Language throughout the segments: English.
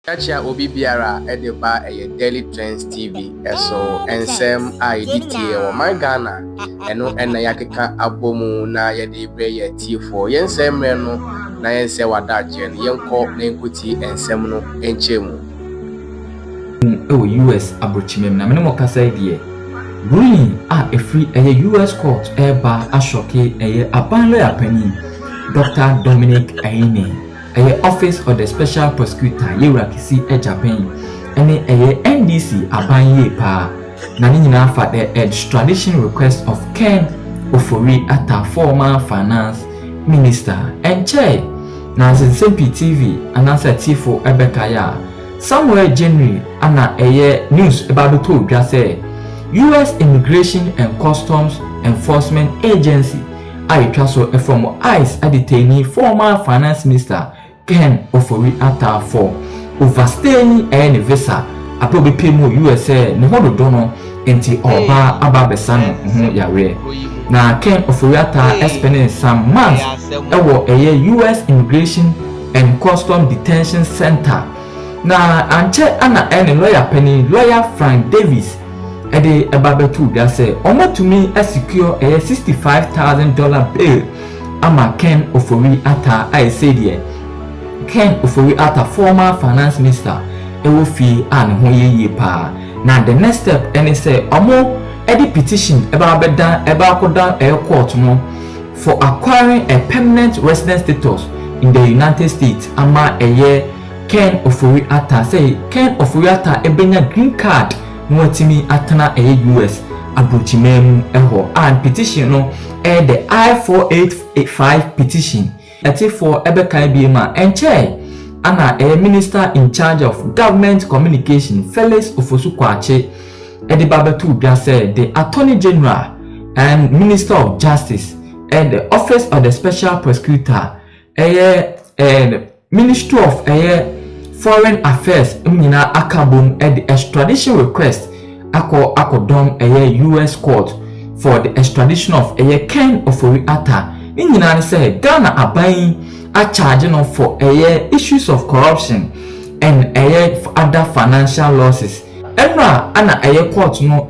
Chacha Obi Biara Edeba a Daily TRENZ TV so ensem IDT or my Ghana eno ena yakeka abomu na yede bre ye T4 yensem no na yense wadaje yenko na enkuti ensem no enchemu US abrochimem na menemo kasa die ruling free US court eba ashoke aban lawyer panin Dr. Dominic Aine office of the special prosecutor Yerakisi Japan and NDC abanye pa na nyina fa the extradition request of Ken Ofori Atta former finance minister and chair na Zinsempi TV announcer T4 Ebekaya somewhere January ana news about the two just say US Immigration and Customs Enforcement Agency I so from ICE detainee former finance minister Ken Ofori Atta for overstaying any visa aprobe pemu USA ne hodo dono enti oba ababesano yare na Ken Ofori Atta spending some months ewo US Immigration and Customs Detention Center na anche ana any lawyer penny lawyer Frank Davis ede ababetu da say omo to me secure $65,000 bail ama Ken Ofori Atta I say there Ken Ofori Atta former finance minister ewo fi an ho ye pa na the next step any say omo edi petition eba kodan court no for acquiring a permanent resident status in the United States ama Ken Ofori Atta say Ken Ofori Atta ebenya green card no atimi atana US abrochimem and petition no the I-4885 petition for Ebeka Biema and chair ana minister in charge of government communication Felix Ofosukwache Edibabetu Bia said the Attorney General and Minister of Justice and the Office of the Special Prosecutor Ministry of Foreign Affairs nyina akabom the extradition request akodom US court for the extradition of Ken Ofori Atta nyina say Ghana aban a charge no for issues of corruption and other financial losses emra ana court no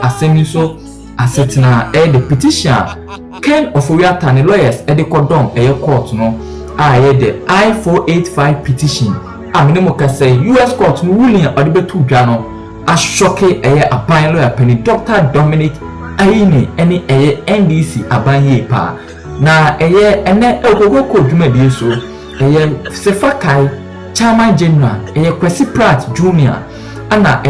assembly so asetina the petition Ken Ofori Atta ne lawyers kodom court no the I-485 petition minimum can say US court ruling or the betu jano a shocky aban lawyer penny Dr. Dominic Aine any NDC abanye pa na ene ogogo ko dwumadi so Sefakai Chairman General Kwesi Pratt Jr. ana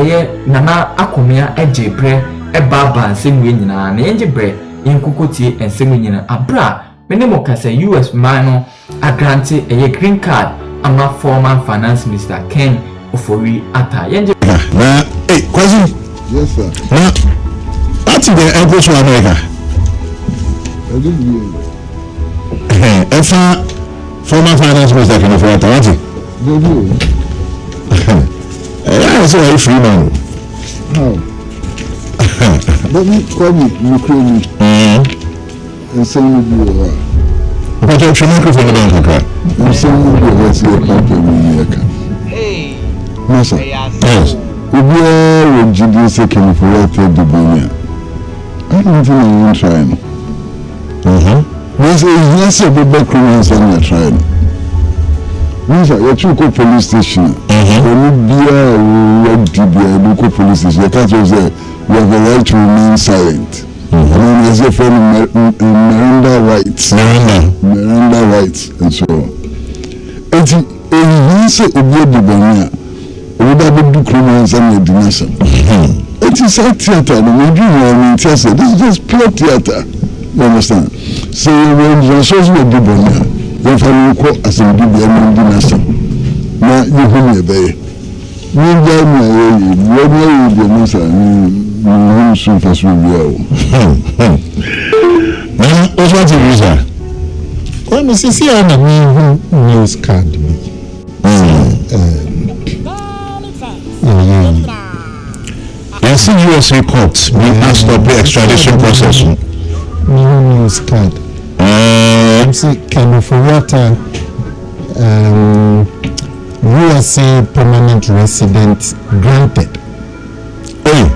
Nana Akomia ejebre baba nsemu nyina na enjebre yenkokotie ensemu nyina abra minimum can say US man a grante green card ama former finance minister Ken Ofori Atta yenje na cousin yes sir na that's the Empress of America former finance minister Ken Ofori Atta what I say free man how let me call me Ukraine and send me you but you should microphone down okay I'm sending you what's your company hey Masa yes we are Jubilation Ken Ofori Atta Dubonia I don't think I'm even trying there's a big criminals and you're trying Masa you took police station when you be a local police station you can't just say you have the right to remain silent and as a friend Miranda rights and so on. It's a Dubonia without do criminals and education. It is a theater, and we do this is just pure theater. You understand? So when you're supposed to do Dubonia, you have to call as a education. Now you come here, baby. You get me, what do you do, Masa? You soon first will be out. now what's the reason when you see on a news card yes US court being asked to the extradition process news card see Ken Ofori Atta USA permanent resident granted. Hey.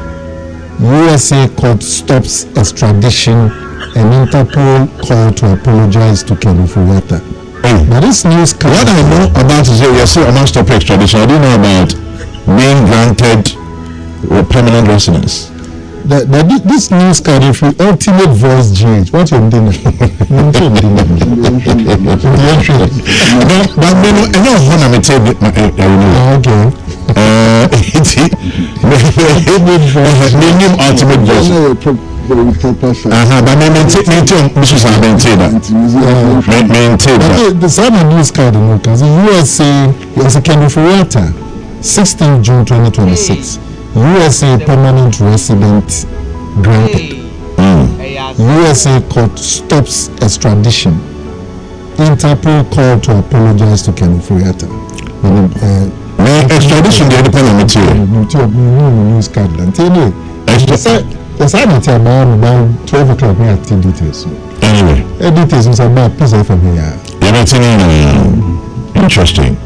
USA court stops extradition and Interpol call to apologize to Ken Ofori-Atta. Hey. But this news comes. What I know about is you say I'm not stop extradition. I didn't know about being granted permanent residence. This news card, if you ultimate voice GH, what's your dinner? But Okay. Ultimate voice. But the same news card in because the USA is a Ken Ofori-Atta, 16th June 2026. USA permanent resident granted. USA court stops extradition. Interpol call to apologize to Ken Ofori-Atta. Extradition the independent material. News card. Yes, I need to about 12 o'clock. We have details. Anyway, details is about piece from here. Interesting.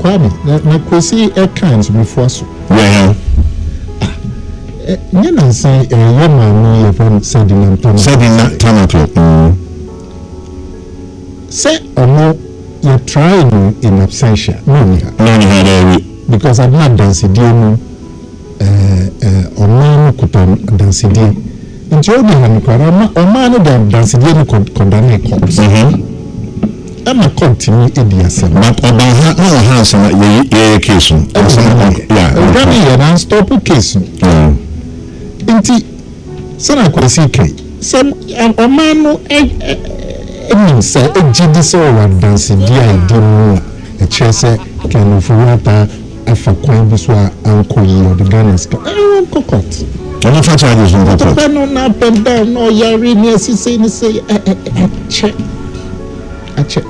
Kwame, na kwesi kinds before so. Yeah. You know, say your man no from Sedina Tomato. Say no, you trying in absentia. No, because I'm not dancing dear or man could dance dear. Into your man, or man dancing dear condemn cops. I'm a continue idiocy. But about no house in a case. Yeah, and stop a case. Inti, Sana Kwesike, some a man no say a GDS or dancing dear, a chese Ken Ofori-Atta, a Faquin Biswa, Uncle or the Ghana's cocotte. I'm not charges on that. No, up and down, no, you're in here, say, check. I check.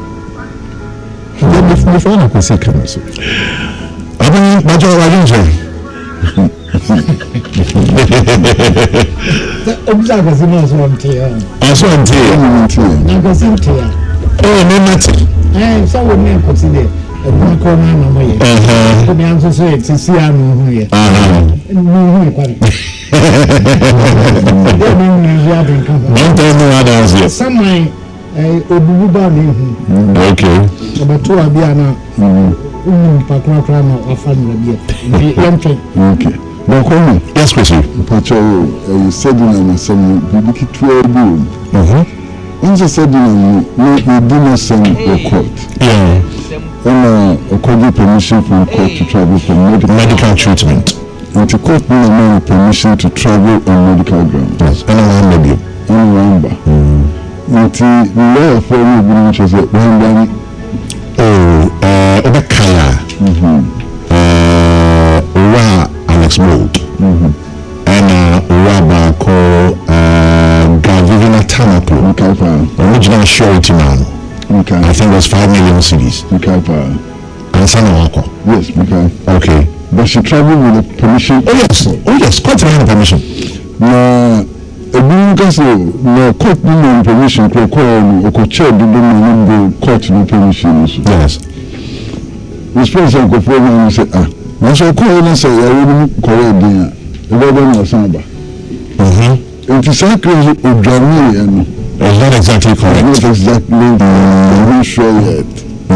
Before I could say, I mean, but you're right. Observers in us one tier. Also, Oh, no matter. So we may consider a corner no way. To be answered, so it's a Siano here. Some okay. About 2 Abiana, Pacrana or family. Okay. Yes, Chrissy. Pacho, you said in a some big 12 room. Once I said no, we do not send a court. Yeah. According permission from court to travel for Medical treatment. And to court no permission to travel on medical grounds. Yes. Anyone maybe. Anyone. Until law for me, which is one. Obekaya. Alex Mold. And Rabako Gavina Tamako. Original surety man. I think it was 5 million cities. And Sanawako. Yes, okay. But she traveled with the permission. Oh yes, quite a permission. No, court no permission. Court no permission. Yes. The sponsor go for me say once I call and say I will correct there. It is actually it's not exactly correct. Not exactly. I'm not sure yet.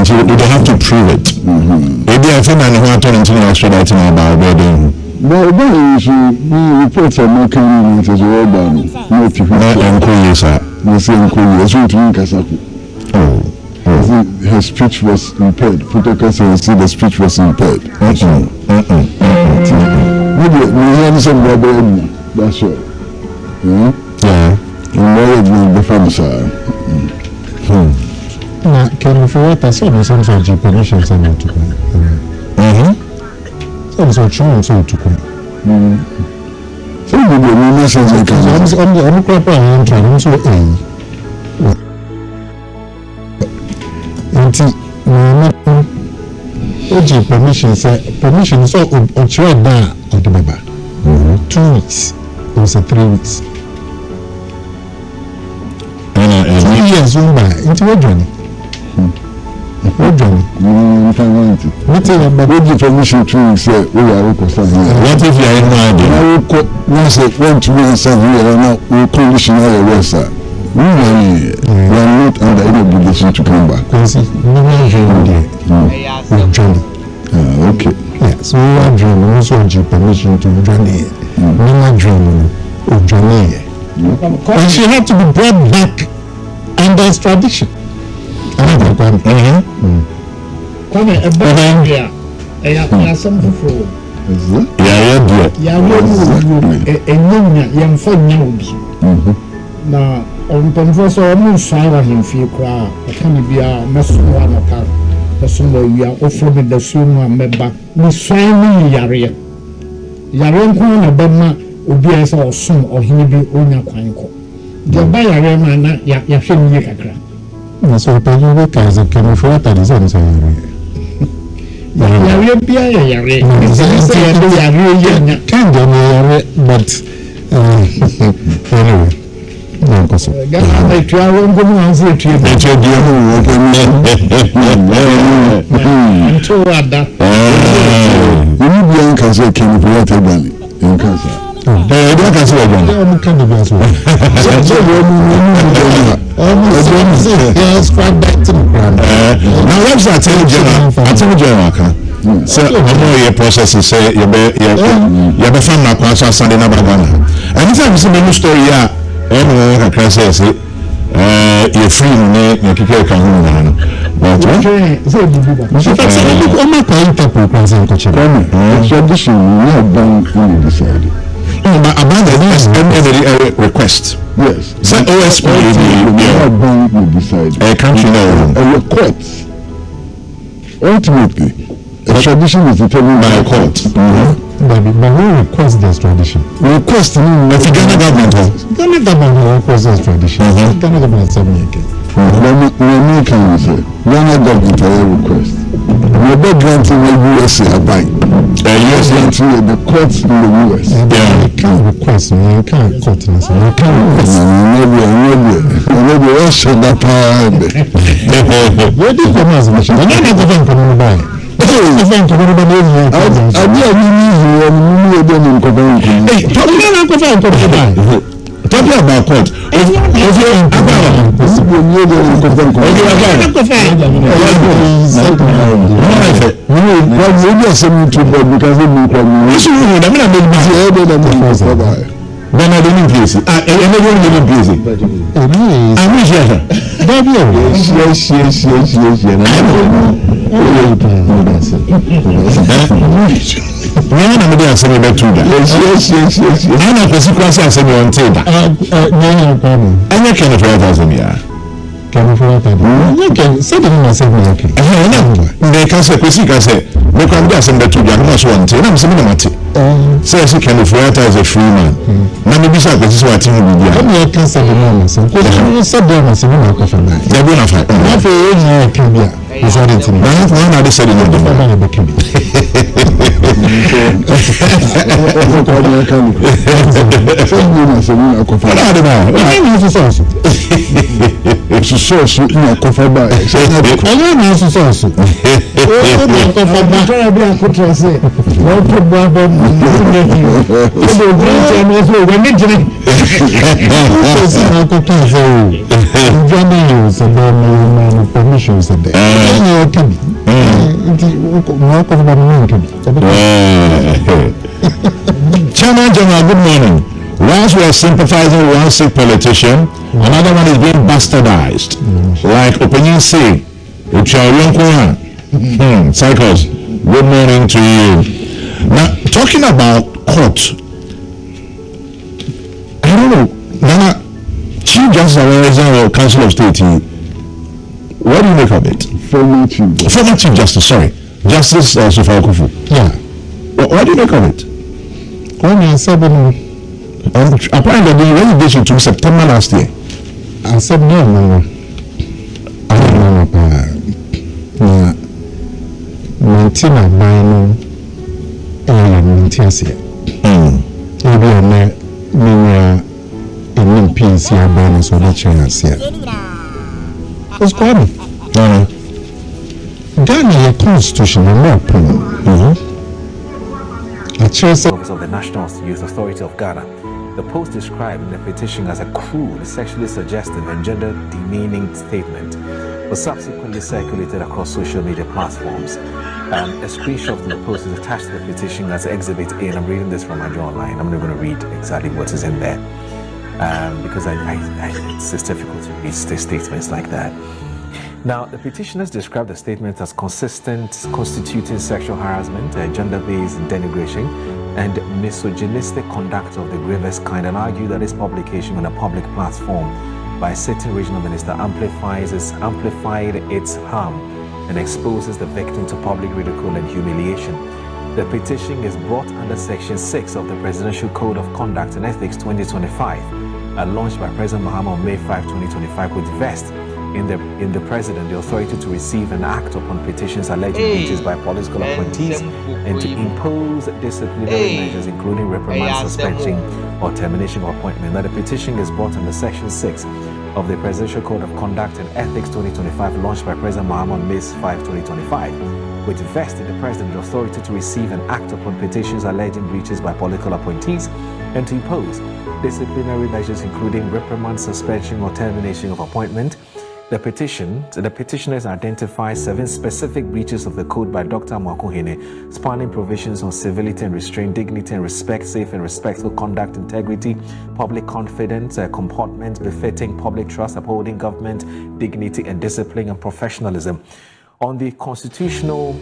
So you don't have to prove it. Maybe I think I know how to turn extraditing about wedding. No, reports are not coming as well done. No, sir. The same her speech was impaired. Photocast see the speech was impaired. Maybe we have some rubber. That's all. Yeah. The family. Now, Ken Ofori-Atta some sort of permission someone to come. Some sort of so to come. So we will mention the case. I'm the crop I'm trying to permission so on try that or the baba 2 weeks it was 3 weeks 2 years went by into what journey What Johnny? What the permission to say we are what if you are in mind? Once they went to me and said we are not condition our website. We are not under any obligation to come back. Johnny. Okay. Yeah, so we are dreaming. Also, give permission to Johnny. We are dreaming of Johnny. And she had to be brought back under extradition. Kwame ebe ya some for enya yemfa nya obi na ontomfo so omu swan hemfie kra akane bia meso wa no ka meso no wia ofro me da su mu ameba ni swan ni yare nko na bema obi esa osom ohene bi onya kwan ko de ba yare ma na ya hwe ni kakra na so pa you ka ze kemo fo ta di so so yare bia yare kind of yare but anyway Gana na tuawo ngomu anse tuye nto ada we be in cancer can be what in cancer don't cancer again I'm kind of as well yes quite back to the ground now let's attend general so I'm your process is say you be fan na kwa so Sunday na bagana anytime you see the story here I can say you're free to kick a home. But tradition we have done when we decided. Abandon request. Yes. So OSP we have done when we decided. A country now. A court. Ultimately, a tradition is determined by a court. But who requests this tradition? Request the Ghana government. Ghana government requests this tradition. Ghana government said me again. When can say Ghana government request? We are granting the USA a buy. US granting the courts in the US. You can't request. You can't court. You can't request. Maybe also that power. Where do you come as a machine? I'm not even coming by. Talking about court. Then I didn't place it. I didn't place it. I'm here. Says he can afford as a free man. Now maybe this is what you will be. I can't say the moment. So you said there was a woman coffee. They're going to fight. Not a can be. Is that it? One other said it. Chairman General, good morning. Once we are sympathizing with one sick politician, another one is being bastardized. Like opinion say, Cycles, good morning to you. Now, talking about court, I don't know, now, Chief Justice or Council of State, what do you make of it? Former Chief Justice, sorry. Justice Sofa Okufu. Yeah. What do you make of it? Apparently, the relegation to September last year. I said no. I don't know. Maintina buying Mintiasia. Maybe a new piece here, bonus or the chance here. What's going on? Ghana, your constitution, Office of the National Youth Authority of Ghana. The post described in the petition as a crude, sexually suggestive, and gender demeaning statement was subsequently circulated across social media platforms. A screenshot of the post is attached to the petition as Exhibit A, and I'm reading this from my online. I'm not going to read exactly what is in there because it's difficult to read statements like that. Now, the petitioners described the statement as constituting sexual harassment, gender-based denigration, and misogynistic conduct of the gravest kind, and argue that its publication on a public platform by a certain regional minister amplified its harm and exposes the victim to public ridicule and humiliation. The petition is brought under Section 6 of the Presidential Code of Conduct and Ethics 2025, launched by President Mahama on May 5, 2025, which vests in the President the authority to receive and act upon petitions alleging breaches by political appointees and to impose disciplinary measures, including reprimand, suspension, or termination of appointment. Now, the petition is brought under Section 6 of the Presidential Code of Conduct and Ethics 2025, launched by President Mahama on May 5, 2025, which vested the President the authority to receive and act upon petitions alleging breaches by political appointees and to impose disciplinary measures, including reprimand, suspension, or termination of appointment. The petitioners identify 7 specific breaches of the code by Dr. Mwakohene, spanning provisions on civility and restraint, dignity and respect, safe and respectful conduct, integrity, public confidence, comportment befitting public trust, upholding government dignity and discipline, and professionalism. On the constitutional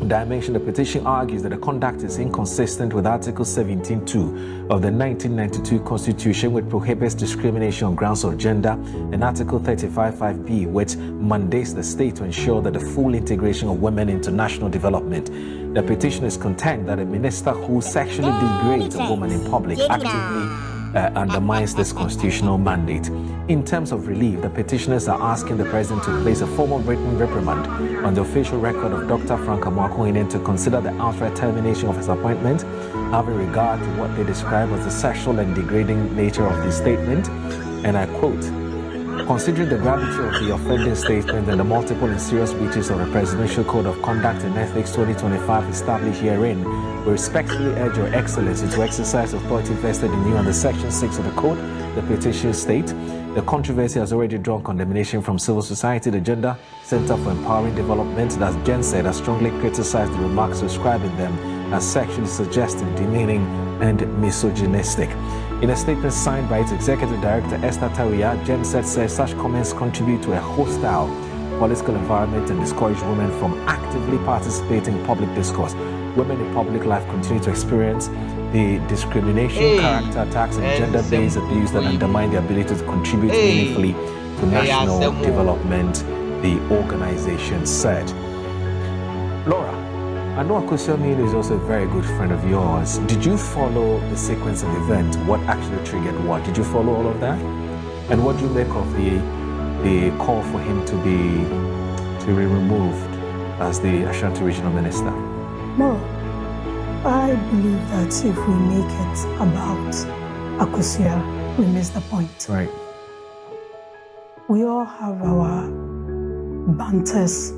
dimension, the petition argues that the conduct is inconsistent with Article 17.2 of the 1992 Constitution, which prohibits discrimination on grounds of gender, and Article 35.5b, which mandates the state to ensure that the full integration of women into national development. The petitioners contend that a minister who sexually degrades a woman in public actively undermines this constitutional mandate. In terms of relief, the petitioners are asking the President to place a formal written reprimand on the official record of Dr. Frank Mwakohene to consider the outright termination of his appointment, having regard to what they describe as the sexual and degrading nature of the statement. And I quote, "Considering the gravity of the offending statement and the multiple and serious breaches of the Presidential Code of Conduct and Ethics 2025 established herein, we respectfully urge Your Excellency to exercise authority vested in you under Section 6 of the Code." The petition states, "The controversy has already drawn condemnation from civil society. The Gender Center for Empowering Development, as Jen said, has strongly criticized the remarks describing them as sexually suggestive, demeaning, and misogynistic." In a statement signed by its Executive Director, Esther Tawiya, Jen said such comments contribute to a hostile political environment and discourage women from actively participating in public discourse. Women in public life continue to experience the discrimination, character attacks, and gender-based abuse that undermine their ability to contribute meaningfully to national development, the organization said. Laura, I know Akosua Mino is also a very good friend of yours. Did you follow the sequence of events? What actually triggered what? Did you follow all of that? And what do you make of the call for him to be removed as the Ashanti Regional Minister? No, I believe that if we make it about Akosua, we miss the point. Right. We all have our banters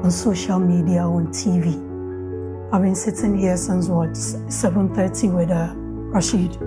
on social media, on TV. I've been sitting here since 7:30 with Rashid.